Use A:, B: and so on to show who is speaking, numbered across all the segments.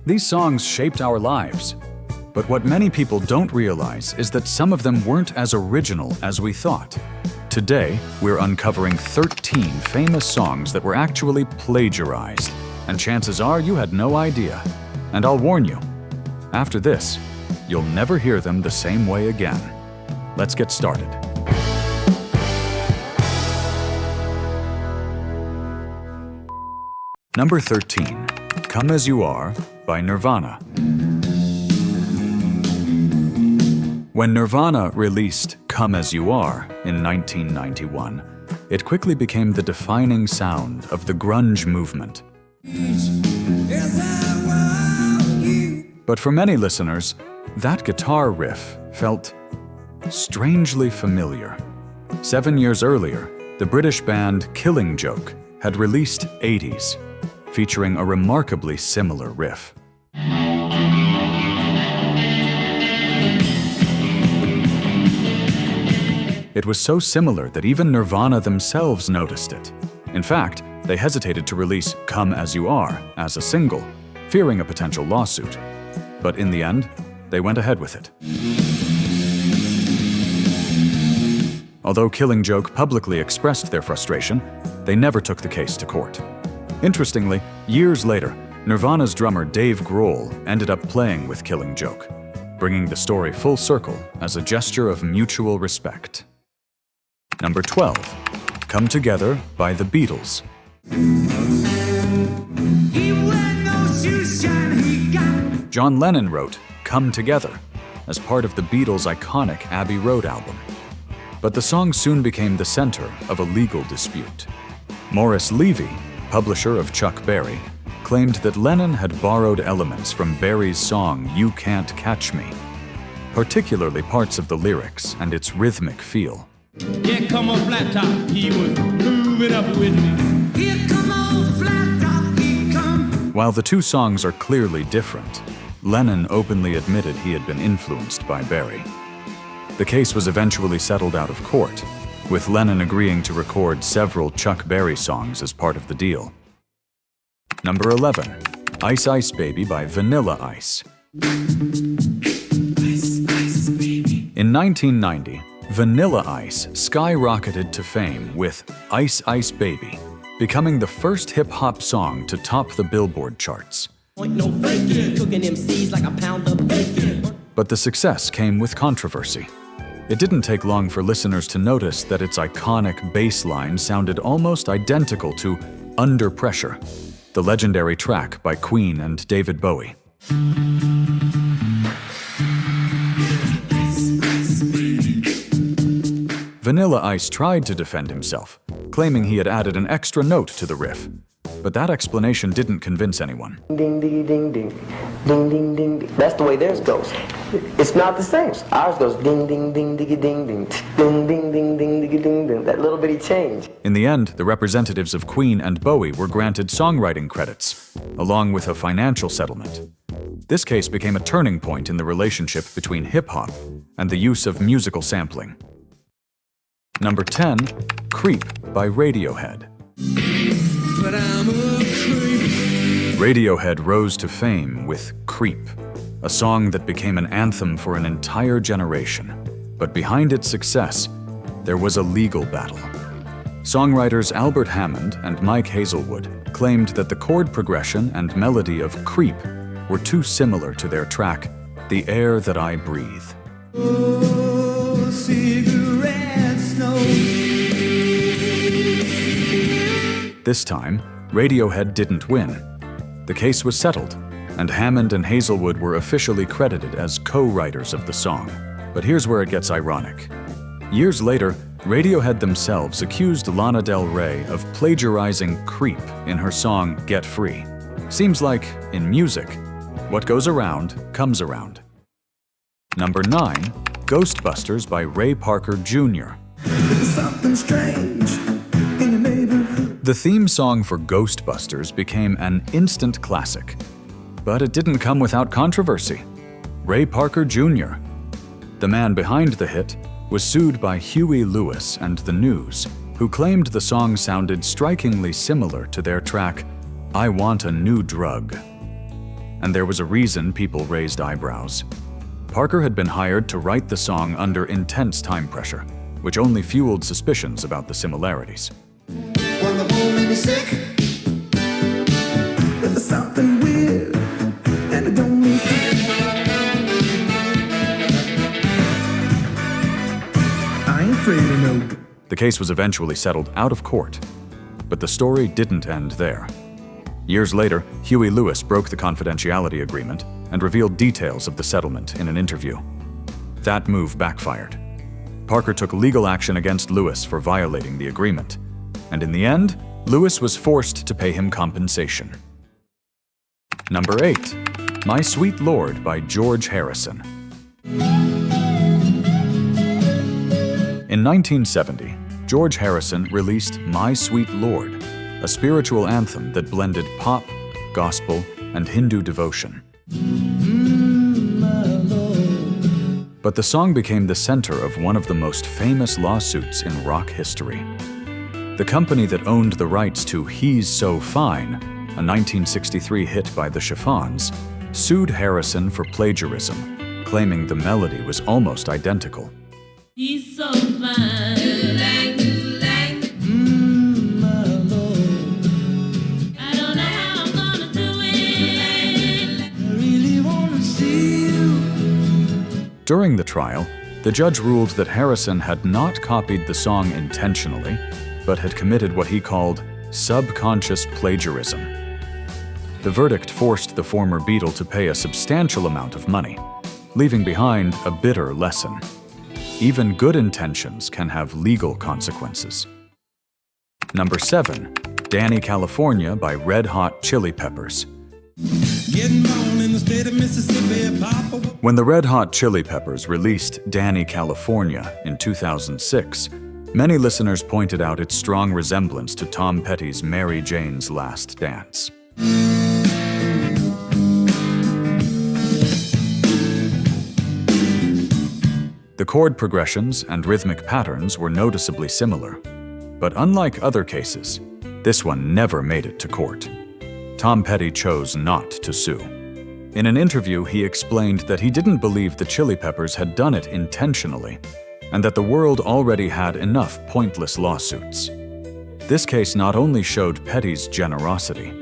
A: These songs shaped our lives. But what many people don't realize is that some of them weren't as original as we thought. Today, we're uncovering 13 famous songs that were actually plagiarized, and chances are you had no idea. And I'll warn you, after this, you'll never hear them the same way again. Let's get started. Number 13, Come As You Are by Nirvana. When Nirvana released Come As You Are in 1991, it quickly became the defining sound of the grunge movement. But for many listeners, that guitar riff felt strangely familiar. 7 years earlier, the British band Killing Joke had released 80s, featuring a remarkably similar riff. It was so similar that even Nirvana themselves noticed it. In fact, they hesitated to release Come As You Are as a single, fearing a potential lawsuit. But in the end, they went ahead with it. Although Killing Joke publicly expressed their frustration, they never took the case to court. Interestingly, years later, Nirvana's drummer Dave Grohl ended up playing with Killing Joke, bringing the story full circle as a gesture of mutual respect. Number 12, Come Together by the Beatles. John Lennon wrote Come Together as part of the Beatles' iconic Abbey Road album. But the song soon became the center of a legal dispute. Morris Levy, publisher of Chuck Berry, claimed that Lennon had borrowed elements from Berry's song You Can't Catch Me, particularly parts of the lyrics and its rhythmic feel.
B: Here come on flat top, he was moving up with me. Here come on flat top, he come.
A: While the two songs are clearly different, Lennon openly admitted he had been influenced by Berry. The case was eventually settled out of court, with Lennon agreeing to record several Chuck Berry songs as part of the deal. Number 11, Ice Ice Baby by Vanilla Ice.
B: Ice, ice, baby.
A: In 1990, Vanilla Ice skyrocketed to fame with Ice Ice Baby, becoming the first hip-hop song to top the Billboard charts.
B: Ain't no faking, cooking MCs like a pound of bacon.
A: But the success came with controversy. It didn't take long for listeners to notice that its iconic bass line sounded almost identical to Under Pressure, the legendary track by Queen and David Bowie. Vanilla Ice tried to defend himself, claiming he had added an extra note to the riff. But that explanation didn't convince anyone.
C: Ding, ding, ding, ding, ding, ding, ding, ding. That's the way theirs goes. It's not the same. Ours goes ding, ding, ding, diggy, ding, ding, ding, ding, ding, ding, diggy, ding, ding. That little bitty change.
A: In the end, the representatives of Queen and Bowie were granted songwriting credits, along with a financial settlement. This case became a turning point in the relationship between hip-hop and the use of musical sampling. Number 10, Creep by Radiohead.
B: But I'm a creep.
A: Radiohead rose to fame with Creep, a song that became an anthem for an entire generation. But behind its success, there was a legal battle. Songwriters Albert Hammond and Mike Hazelwood claimed that the chord progression and melody of Creep were too similar to their track, The Air That I Breathe.
B: Oh, cigarette smoke.
A: This time, Radiohead didn't win. The case was settled, and Hammond and Hazelwood were officially credited as co-writers of the song. But here's where it gets ironic. Years later, Radiohead themselves accused Lana Del Rey of plagiarizing Creep in her song Get Free. Seems like, in music, what goes around comes around. Number 9, Ghostbusters by Ray Parker Jr.
B: Something strange in the neighborhood.
A: The theme song for Ghostbusters became an instant classic. But it didn't come without controversy. Ray Parker Jr., the man behind the hit, was sued by Huey Lewis and the News, who claimed the song sounded strikingly similar to their track, I Want a New Drug. and there was a reason people raised eyebrows. Parker had been hired to write the song under intense time pressure, which only fueled suspicions about the similarities.
D: When the moon made me sick, there's something weird, and it don't mean I ain't afraid of no.
A: The case was eventually settled out of court, but the story didn't end there. Years later, Huey Lewis broke the confidentiality agreement and revealed details of the settlement in an interview. That move backfired. Parker took legal action against Lewis for violating the agreement, and in the end, Lewis was forced to pay him compensation. Number 8. My Sweet Lord by George Harrison. In 1970, George Harrison released My Sweet Lord, a spiritual anthem that blended pop, gospel, and Hindu devotion. But the song became the center of one of the most famous lawsuits in rock history. The company that owned the rights to He's So Fine, a 1963 hit by the Chiffons, sued Harrison for plagiarism, claiming the melody was almost identical.
B: He's so fine. My Lord. I don't know how I'm gonna do it. I really wanna see you.
A: During the trial, the judge ruled that Harrison had not copied the song intentionally, but had committed what he called subconscious plagiarism. The verdict forced the former Beatle to pay a substantial amount of money, leaving behind a bitter lesson. Even good intentions can have legal consequences. Number 7. Danny California by Red Hot Chili Peppers.
B: Getting born in the state of Mississippi, Papa.
A: When the Red Hot Chili Peppers released Danny California in 2006, many listeners pointed out its strong resemblance to Tom Petty's Mary Jane's Last Dance. The chord progressions and rhythmic patterns were noticeably similar, but unlike other cases, this one never made it to court. Tom Petty chose not to sue. In an interview, he explained that he didn't believe the Chili Peppers had done it intentionally, and that the world already had enough pointless lawsuits. This case not only showed Petty's generosity,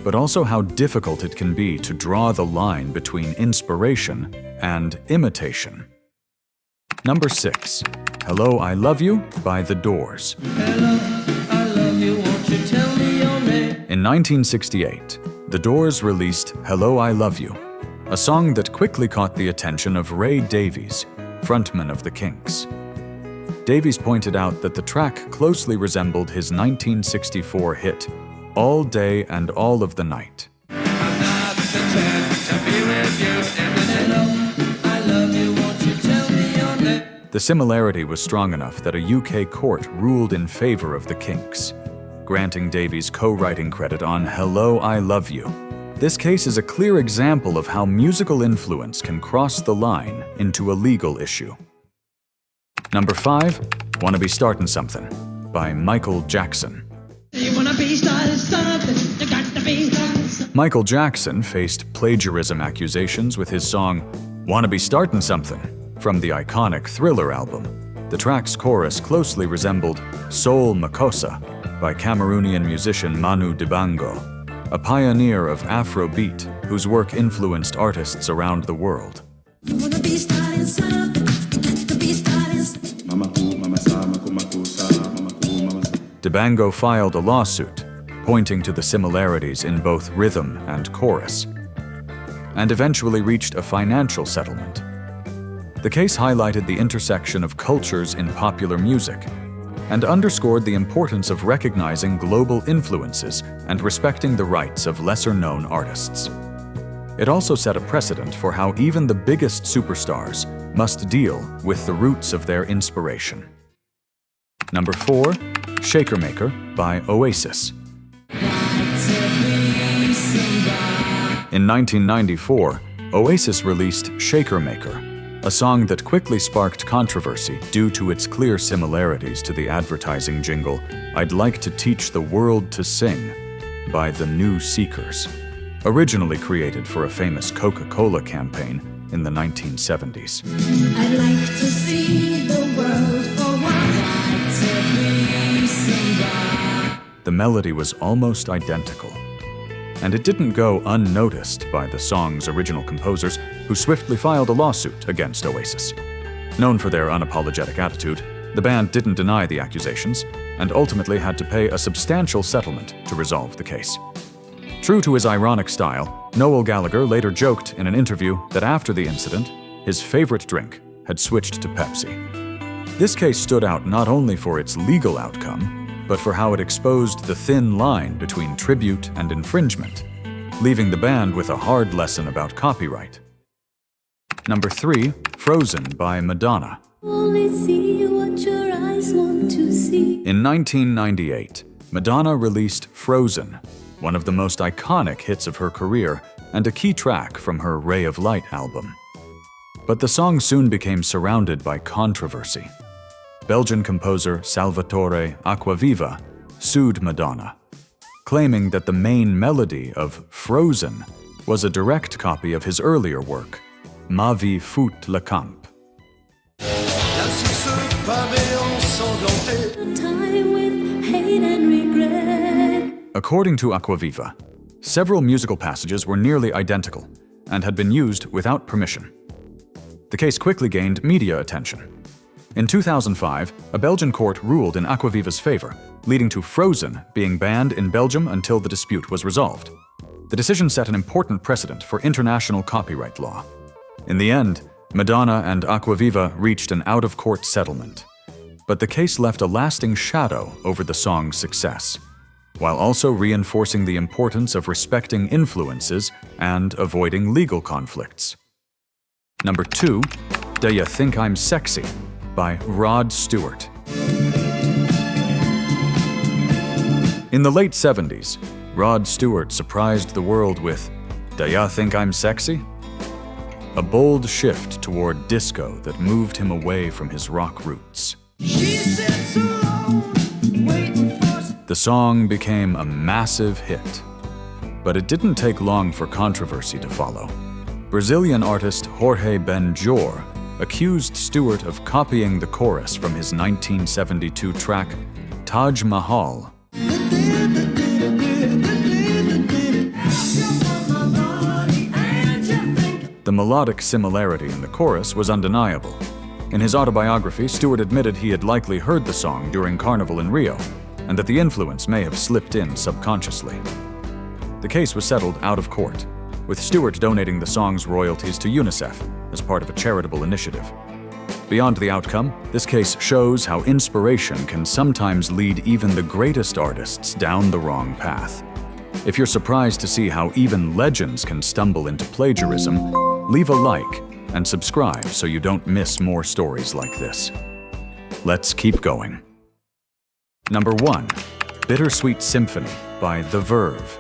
A: but also how difficult it can be to draw the line between inspiration and imitation. Number 6. Hello, I Love You by The Doors.
B: Hello, I love you, won't you tell me your name?
A: In 1968, The Doors released Hello, I Love You, a song that quickly caught the attention of Ray Davies, frontman of the Kinks. Davies pointed out that the track closely resembled his 1964 hit, All Day and All of the Night. The similarity was strong enough that a UK court ruled in favor of the Kinks, granting Davies co-writing credit on Hello, I Love You. This case is a clear example of how musical influence can cross the line into a legal issue. Number 5, Wanna Be Startin' Something by Michael Jackson.
B: You wanna be starting something, you got to be starting something.
A: Michael Jackson faced plagiarism accusations with his song Wanna Be Startin' Something from the iconic Thriller album. The track's chorus closely resembled Soul Makossa by Cameroonian musician Manu Dibango, a pioneer of Afrobeat whose work influenced artists around the world.
D: You wanna be starting something, you got to be starting something.
A: Dibango filed a lawsuit, pointing to the similarities in both rhythm and chorus, and eventually reached a financial settlement. The case highlighted the intersection of cultures in popular music and underscored the importance of recognizing global influences and respecting the rights of lesser-known artists. It also set a precedent for how even the biggest superstars must deal with the roots of their inspiration. Number 4, Shaker Maker by Oasis. In 1994, Oasis released Shaker Maker, a song that quickly sparked controversy due to its clear similarities to the advertising jingle, I'd Like to Teach the World to Sing, by the New Seekers. originally created for a famous Coca-Cola campaign in the 1970s.
D: I'd like to see the world for once. Every single.
A: The melody was almost identical, and it didn't go unnoticed by the song's original composers, who swiftly filed a lawsuit against Oasis. Known for their unapologetic attitude, the band didn't deny the accusations and ultimately had to pay a substantial settlement to resolve the case. True to his ironic style, Noel Gallagher later joked in an interview that after the incident, his favorite drink had switched to Pepsi. This case stood out not only for its legal outcome, but for how it exposed the thin line between tribute and infringement, leaving the band with a hard lesson about copyright. Number 3, Frozen by Madonna.
D: Only see what your eyes want to see.
A: In 1998, Madonna released Frozen, one of the most iconic hits of her career and a key track from her Ray of Light album. But the song soon became surrounded by controversy. Belgian composer Salvatore Acquaviva sued Madonna, claiming that the main melody of Frozen was a direct copy of his earlier work, Ma vie fout le camp.
D: A time with hate and regret.
A: According to Acquaviva, several musical passages were nearly identical and had been used without permission. The case quickly gained media attention. In 2005, a Belgian court ruled in Acquaviva's favor, leading to Frozen being banned in Belgium until the dispute was resolved. The decision set an important precedent for international copyright law. In the end, Madonna and Acquaviva reached an out-of-court settlement. But the case left a lasting shadow over the song's success, while also reinforcing the importance of respecting influences and avoiding legal conflicts. Number 2, Do Ya Think I'm Sexy by Rod Stewart. In the late 70s, Rod Stewart surprised the world with Do Ya Think I'm Sexy? A bold shift toward disco that moved him away from his rock roots. The song became a massive hit, but it didn't take long for controversy to follow. Brazilian artist Jorge Ben-Jor accused Stewart of copying the chorus from his 1972 track Taj Mahal. The melodic similarity in the chorus was undeniable. In his autobiography, Stewart admitted he had likely heard the song during Carnival in Rio, and that the influence may have slipped in subconsciously. The case was settled out of court, with Stewart donating the song's royalties to UNICEF as part of a charitable initiative. Beyond the outcome, this case shows how inspiration can sometimes lead even the greatest artists down the wrong path. If you're surprised to see how even legends can stumble into plagiarism, leave a like and subscribe so you don't miss more stories like this. Let's keep going. Number 1, Bittersweet Symphony by The Verve.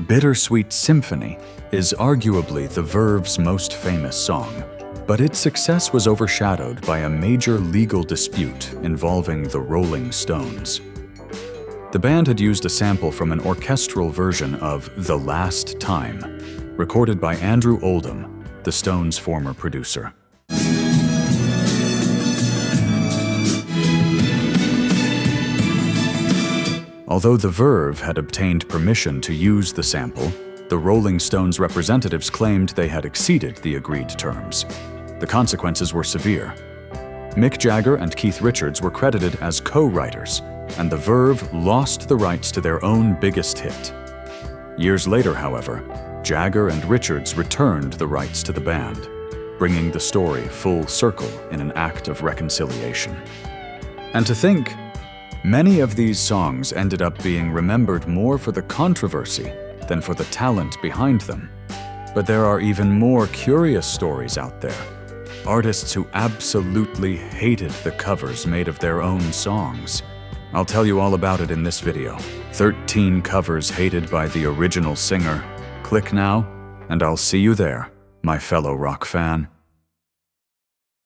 A: Bittersweet Symphony is arguably The Verve's most famous song, but its success was overshadowed by a major legal dispute involving the Rolling Stones. The band had used a sample from an orchestral version of The Last Time, recorded by Andrew Oldham, the Stones' former producer. Although The Verve had obtained permission to use the sample, the Rolling Stones representatives claimed they had exceeded the agreed terms. The consequences were severe. Mick Jagger and Keith Richards were credited as co-writers, and The Verve lost the rights to their own biggest hit. Years later, however, Jagger and Richards returned the rights to the band, bringing the story full circle in an act of reconciliation. And to think, many of these songs ended up being remembered more for the controversy than for the talent behind them. But there are even more curious stories out there. Artists who absolutely hated the covers made of their own songs. I'll tell you all about it in this video. 13 covers hated by the original singer. Click now, and I'll see you there, my fellow rock fan.